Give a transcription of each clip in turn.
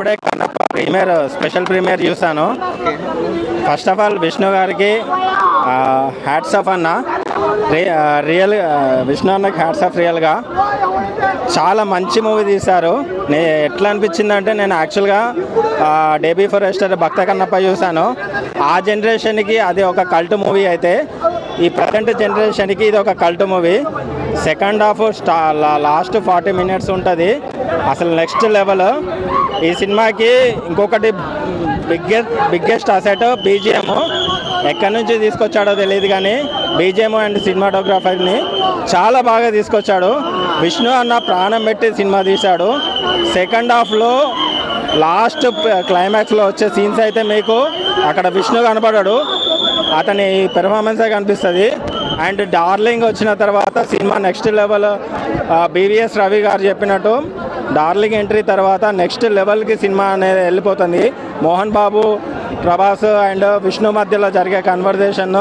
ఇప్పుడే Kannappa special premiere చూసాను. First of all Vishnu గారికి హ్యాట్స్ ఆఫ్ అన్న. రియల్ విష్ణు అన్నకి హ్యాట్స్ ఆఫ్. రియల్గా చాలా మంచి మూవీ తీశారు. ఎట్లా అనిపించింది అంటే, నేను యాక్చువల్గా డే బిఫోర్ ఎస్టర్ భక్త కన్నప్ప చూశాను. ఆ జనరేషన్కి అది ఒక కల్ట్ మూవీ అయితే, ఈ ప్రజెంట్ జనరేషన్కి ఇది ఒక cult movie. Second half last 40 minutes ఉంటుంది, అసలు నెక్స్ట్ లెవెల్. ఈ సినిమాకి ఇంకొకటి బిగ్గెస్ట్ అసెట్ బీజిఎం. ఎక్కడి నుంచి తీసుకొచ్చాడో తెలియదు కానీ బీజిఎం అండ్ సినిమాటోగ్రాఫర్ని చాలా బాగా తీసుకొచ్చాడు. విష్ణు అన్న ప్రాణం పెట్టి సినిమా తీశాడు. సెకండ్ హాఫ్లో లాస్ట్ క్లైమాక్స్లో వచ్చే సీన్స్ అయితే మీకు అక్కడ విష్ణు కనపడాడు, అతని పెర్ఫార్మెన్సే కనిపిస్తుంది. అండ్ డార్లింగ్ వచ్చిన తర్వాత cinema next level. BVS Ravi గారు చెప్పినట్టు డార్లింగ్ ఎంట్రీ తర్వాత నెక్స్ట్ లెవెల్కి సినిమా అనేది వెళ్ళిపోతుంది. మోహన్ బాబు, ప్రభాస్ అండ్ విష్ణు మధ్యలో జరిగే కన్వర్జేషన్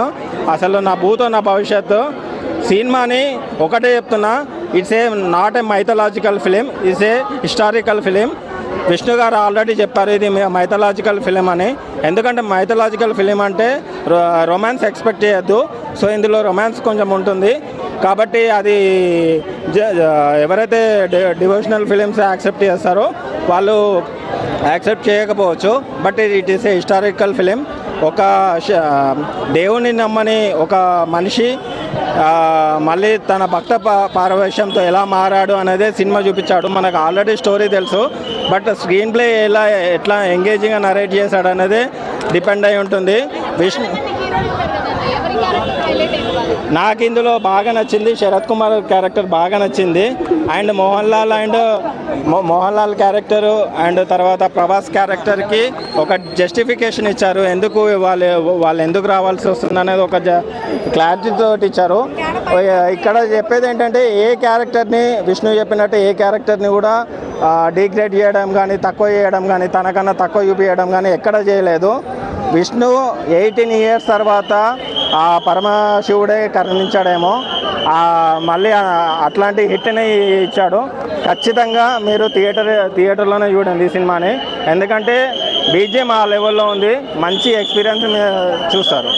అసలు నా భూతో నా భవిష్యత్తు. సినిమాని ఒకటే చెప్తున్నా, it's a not a mythological film, it's a historical film. Vishnu గారు ఆల్రెడీ చెప్పారు ఇది మైథలాజికల్ ఫిలిం అని. ఎందుకంటే మైథలాజికల్ ఫిలిం అంటే రొమాన్స్ ఎక్స్పెక్ట్ చేయొద్దు. సో ఇందులో రొమాన్స్ కొంచెం ఉంటుంది కాబట్టి అది ఎవరైతే డివోషనల్ ఫిలిమ్స్ యాక్సెప్ట్ చేస్తారో వాళ్ళు యాక్సెప్ట్ చేయకపోవచ్చు. But it is a historical film. ఒక దేవుని నమ్మని ఒక మనిషి మళ్ళీ తన భక్త పారవేశంతో ఎలా మారాడు అనేదే సినిమా చూపించాడు. మనకు ఆల్రెడీ స్టోరీ తెలుసు, బట్ స్క్రీన్ ప్లే ఎట్లా ఎంగేజింగ్గా నరేట్ చేశాడు అనేది డిపెండ్ అయి ఉంటుంది. విష్ణు నాకు ఇందులో బాగా నచ్చింది, శరత్ కుమార్ క్యారెక్టర్ బాగా నచ్చింది. And Mohan Lal character and తర్వాత ప్రభాస్ క్యారెక్టర్కి ఒక జస్టిఫికేషన్ ఇచ్చారు. ఎందుకు వాళ్ళు ఎందుకు రావాల్సి వస్తుంది అనేది ఒక క్లారిటీతో ఇచ్చారు. ఇక్కడ చెప్పేది ఏంటంటే, ఏ క్యారెక్టర్ని విష్ణు చెప్పినట్టు ఏ క్యారెక్టర్ని కూడా డిగ్రేడ్ చేయడం కానీ, తక్కువ చేయడం కానీ, తనకన్నా తక్కువ చూపించడం కానీ ఎక్కడ చేయలేదు. విష్ణు 18 years తర్వాత ఆ పరమశివుడే కరుణించాడేమో, మళ్ళీ అట్లాంటి హిట్ని ఇచ్చాడు. ఖచ్చితంగా మీరు థియేటర్లోనే చూడండి ఈ సినిమాని, ఎందుకంటే బీజిఎం ఆ లెవెల్లో ఉంది. మంచి ఎక్స్పీరియన్స్ చూస్తారు.